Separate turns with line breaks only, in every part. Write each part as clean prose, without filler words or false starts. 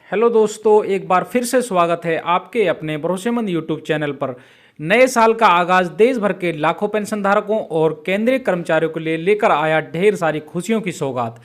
Hello दोस्तों, एक बार फिर से स्वागत है आपके अपने भरोसेमंद यूट्यूब चैनल पर। नए साल का आगाज देश भर के लाखों पेंशन धारकों और केंद्रीय कर्मचारियों के लिए लेकर आया ढेर सारी खुशियों की सौगात।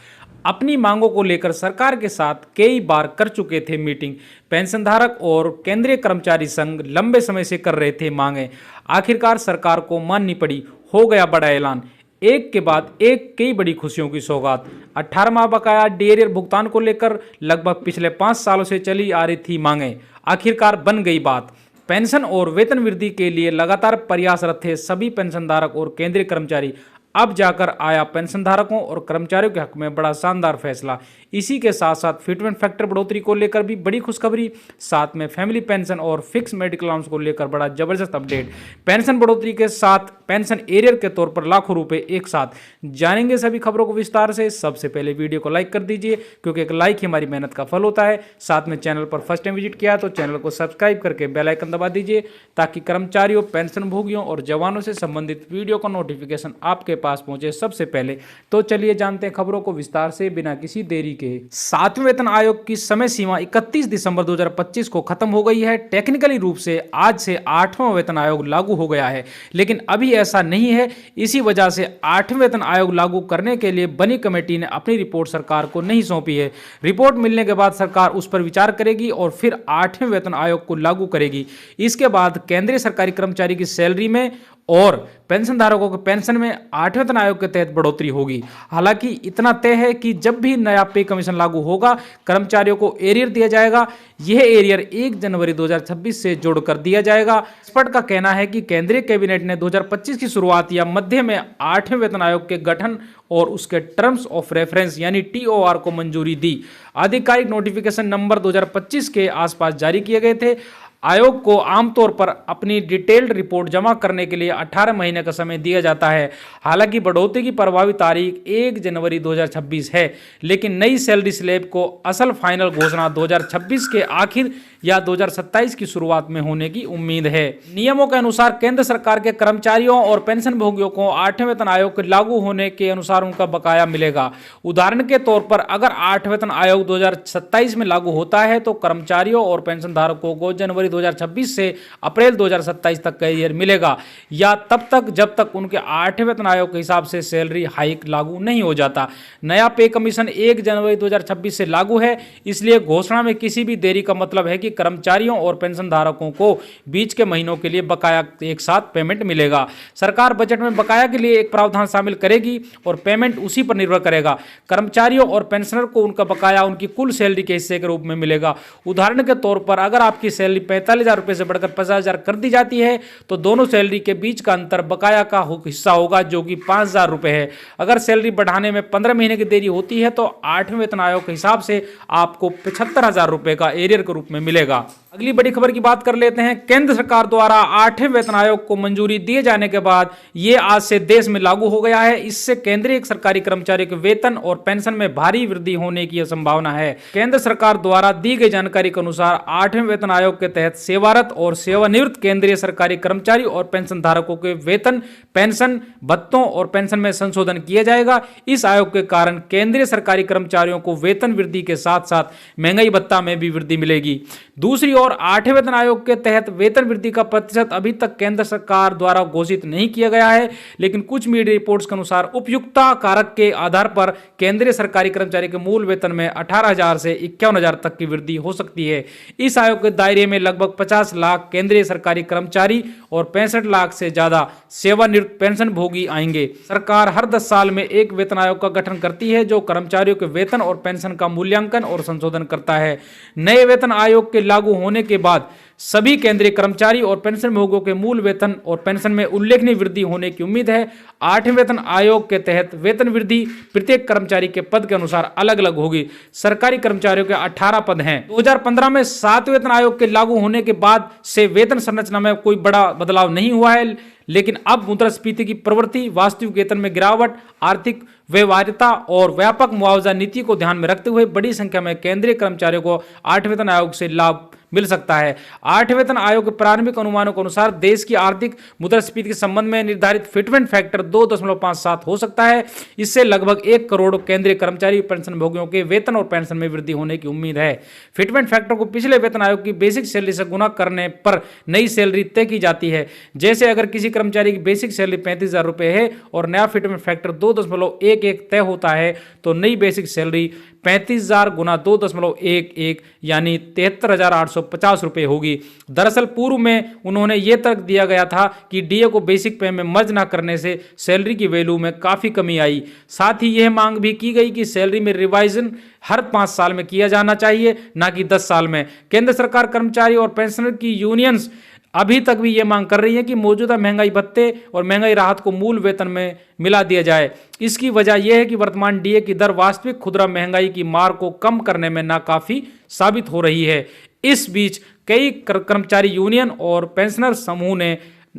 अपनी मांगों को लेकर सरकार के साथ कई बार कर चुके थे मीटिंग। पेंशन धारक और केंद्रीय कर्मचारी संघ लंबे समय से कर रहे थे मांगे। आखिरकार सरकार को माननी पड़ी, हो गया बड़ा ऐलान। एक के बाद एक कई बड़ी खुशियों की सौगात। 18 माह बकाया डीएरियर भुगतान को लेकर लगभग पिछले 5 सालों से चली आ रही थी मांगें, आखिरकार बन गई बात। पेंशन और वेतन वृद्धि के लिए लगातार प्रयासरत थे सभी पेंशनधारक और केंद्रीय कर्मचारी। अब जाकर आया पेंशनधारकों और कर्मचारियों के हक में बड़ा शानदार फैसला। इसी के साथ साथ फिटमेंट फैक्टर बढ़ोतरी को लेकर भी बड़ी खुशखबरी, साथ में फैमिली पेंशन और फिक्स मेडिकल अलाउंस को लेकर बड़ा जबरदस्त अपडेट। पेंशन बढ़ोतरी के साथ पेंशन एरियर के तौर पर लाखों रुपए एक साथ। जानेंगे सभी खबरों को विस्तार से। सबसे पहले वीडियो को लाइक कर दीजिए, क्योंकि एक लाइक ही हमारी मेहनत का फल होता है। साथ में चैनल पर फर्स्ट टाइम विजिट किया तो चैनल को सब्सक्राइब करके बेल आइकन दबा दीजिए, ताकि कर्मचारियों, पेंशन भोगियों और जवानों से संबंधित वीडियो का नोटिफिकेशन आपके पास पहुंचे सबसे पहले। तो चलिए जानते हैं खबरों को विस्तार से बिना किसी देरी के। 7वें वेतन आयोग की समय सीमा 31 दिसंबर 2025 को खत्म हो गई है। टेक्निकली रूप से आज से 8वां वेतन आयोग लागू हो गया है, लेकिन अभी ऐसा नहीं है। इसी वजह से 8वें वेतन आयोग लागू करने के लिए बनी कमेटी ने अपनी रिपोर्ट सरकार को नहीं सौंपी है। रिपोर्ट मिलने के बाद सरकार उस पर विचार करेगी और फिर 8वें वेतन आयोग को लागू करेगी। इसके बाद केंद्रीय सरकारी कर्मचारी की सैलरी में और पेंशनधारकों के पेंशन में 8वें वेतन आयोग के तहत बढ़ोतरी होगी। हालांकि इतना तय है कि जब भी नया पे कमीशन लागू होगा, कर्मचारियों को एरियर दिया जाएगा। यह एरियर 1 जनवरी 2026 से जोड़कर दिया जाएगा। एक्सपर्ट का कहना है कि केंद्रीय कैबिनेट ने 2025 की शुरुआत या मध्य में 8वें वेतन आयोग के गठन और उसके टर्म्स ऑफ रेफरेंस यानी टीओआर को मंजूरी दी। आधिकारिक नोटिफिकेशन नंबर 2025 के आसपास जारी किए गए थे। आयोग को आमतौर पर अपनी डिटेल्ड रिपोर्ट जमा करने के लिए 18 महीने का समय दिया जाता है। हालांकि बढ़ोतरी की प्रभावी तारीख 1 जनवरी 2026 है, लेकिन नई सैलरी स्लैब को असल फाइनल घोषणा 2026 के आखिर या 2027 की शुरुआत में होने की उम्मीद है। नियमों के अनुसार केंद्र सरकार के कर्मचारियों और पेंशन भोगियों को 8वें वेतन आयोग के लागू होने के अनुसार उनका बकाया मिलेगा। उदाहरण के तौर पर अगर 8वें वेतन आयोग 2027 में लागू होता है तो कर्मचारियों और पेंशन धारकों को जनवरी 2026 से अप्रैल 2027 तक का एरियर मिलेगा, या तब तक जब तक उनके 8वें वेतन आयोग के हिसाब से सैलरी हाइक लागू नहीं हो जाता। नया पे कमीशन 1 जनवरी 2026 से लागू है, इसलिए घोषणा में किसी भी देरी का मतलब है कि कर्मचारियों और पेंशन धारकों को बीच के महीनों के लिए बकाया एक साथ पेमेंट मिलेगा। सरकार बजट में बकाया के लिए एक प्रावधान शामिल करेगी और पेमेंट उसी पर निर्भर करेगा। कर्मचारियों और पेंशनर को उनका बकाया उनकी कुल सैलरी के हिस्से के रूप में मिलेगा। उदाहरण के तौर पर अगर आपकी सैलरी 45,000 रुपए से बढ़कर 50,000 कर दी जाती है तो दोनों सैलरी के बीच का अंतर बकाया का हिस्सा होगा, जो कि 5,000 रुपए है। अगर सैलरी बढ़ाने में 15 महीने की देरी होती है तो 8वें वेतन आयोग के हिसाब से आपको 75,000 रुपए का एरियर के रूप में मिलेगा। अगली बड़ी खबर की बात कर लेते हैं। केंद्र सरकार द्वारा 8वें वेतन आयोग को मंजूरी दिए जाने के बाद यह आज से देश में लागू हो गया है। इससे केंद्रीय सरकारी कर्मचारियों के वेतन और पेंशन में भारी वृद्धि होने की संभावना है। केंद्र सरकार द्वारा दी गई जानकारी के अनुसार 8वें वेतन आयोग के तहत सेवारत और सेवानिवृत्त केंद्रीय सरकारी कर्मचारी और पेंशन धारकों के वेतन, पेंशन, भत्तों और पेंशन में संशोधन किया जाएगा। इस आयोग के कारण केंद्रीय सरकारी कर्मचारियों को वेतन वृद्धि के साथ साथ महंगाई भत्ता में भी वृद्धि मिलेगी। दूसरी ओर 8वें वेतन आयोग के तहत वेतन वृद्धि का प्रतिशत अभी तक केंद्र सरकार द्वारा घोषित नहीं किया गया है, लेकिन कुछ मीडिया रिपोर्ट्स के अनुसार उपयुक्तता कारक के आधार पर केंद्रीय सरकारी कर्मचारी के मूल वेतन में 18,000 से 51,000 तक की वृद्धि हो सकती है। इस आयोग के दायरे में लगभग 50 लाख केंद्रीय सरकारी कर्मचारी और 65 लाख से ज्यादा सेवानिवृत्त पेंशन भोगी आएंगे। सरकार हर 10 साल में एक वेतन आयोग का गठन करती है, जो कर्मचारियों के वेतन और पेंशन का मूल्यांकन और संशोधन करता है। नए वेतन आयोग के लागू होने के बाद सभी केंद्रीय कर्मचारी और पेंशन भोगियों के मूल वेतन और पेंशन में उल्लेखनीय वृद्धि होने की उम्मीद है। 8वें वेतन आयोग के तहत वेतन वृद्धि प्रत्येक कर्मचारी के पद के अनुसार अलग अलग होगी। सरकारी कर्मचारियों के 18 पद हैं। 2015 में 7वें वेतन आयोग के लागू होने के बाद से वेतन संरचना में कोई बड़ा बदलाव नहीं हुआ है, लेकिन अब मुद्रास्फीति की प्रवृत्ति, वास्तविक वेतन में गिरावट, आर्थिक व्यवहार्यता और व्यापक मुआवजा नीति को ध्यान में रखते हुए बड़ी संख्या में केंद्रीय कर्मचारियों को 8वें वेतन आयोग से लाभ मिल सकता है। 8वें वेतन आयोग के प्रारंभिक अनुमानों के अनुसार देश की आर्थिक मुद्रास्फीति के संबंध में निर्धारित फिटमेंट फैक्टर 2.57 हो सकता है। इससे लगभग 1 करोड़ केंद्रीय कर्मचारी पेंशन भोगियों के वेतन और पेंशन में वृद्धि होने की उम्मीद है। फिटमेंट फैक्टर को पिछले वेतन आयोग की बेसिक सैलरी से गुना करने पर नई सैलरी तय की जाती है। जैसे अगर किसी कर्मचारी की बेसिक सैलरी 35,000 रुपए है और नया फिटमेंट फैक्टर 2.11 तय होता है तो नई बेसिक सैलरी 35,000 गुना 2.11 यानी 73,850 रुपए होगी। दरअसल पूर्व में उन्होंने ये तर्क दिया गया था कि डीए को बेसिक पे में मर्ज ना करने से सैलरी की वैल्यू में काफी कमी आई। साथ ही यह मांग भी की गई कि सैलरी में रिवाइजन हर 5 साल में किया जाना चाहिए, ना कि 10 साल में। केंद्र सरकार कर्मचारी और पेंशनर की यूनियंस अभी तक भी ये मांग कर रही है कि मौजूदा महंगाई भत्ते और महंगाई राहत को मूल वेतन में मिला दिया जाए। इसकी वजह यह है कि वर्तमान डीए की दर वास्तविक खुदरा महंगाई की मार को कम करने में नाकाफी साबित हो रही है। इस बीच कई कर्मचारी यूनियन और पेंशनर समूह ने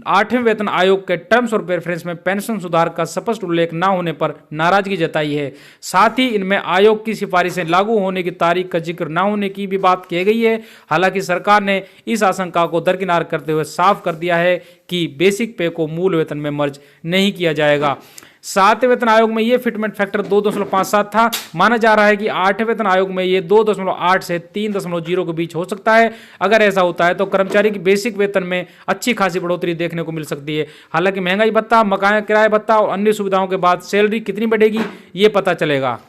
8वें वेतन आयोग के टर्म्स और प्रेफरेंस में पेंशन सुधार का स्पष्ट उल्लेख न होने पर नाराजगी जताई है। साथ ही इनमें आयोग की सिफारिशें लागू होने की तारीख का जिक्र न होने की भी बात की गई है। हालांकि सरकार ने इस आशंका को दरकिनार करते हुए साफ कर दिया है कि बेसिक पे को मूल वेतन में मर्ज नहीं किया जाएगा। 7वें वेतन आयोग में यह फिटमेंट फैक्टर 2.57 था। माना जा रहा है कि 8वें वेतन आयोग में यह 2.8 से 3.0 के बीच हो सकता है। अगर ऐसा होता है तो कर्मचारी की बेसिक वेतन में अच्छी खासी बढ़ोतरी देखने को मिल सकती है। हालांकि महंगाई भत्ता, मकान किराए भत्ता और अन्य सुविधाओं के बाद सैलरी कितनी बढ़ेगी ये पता चलेगा।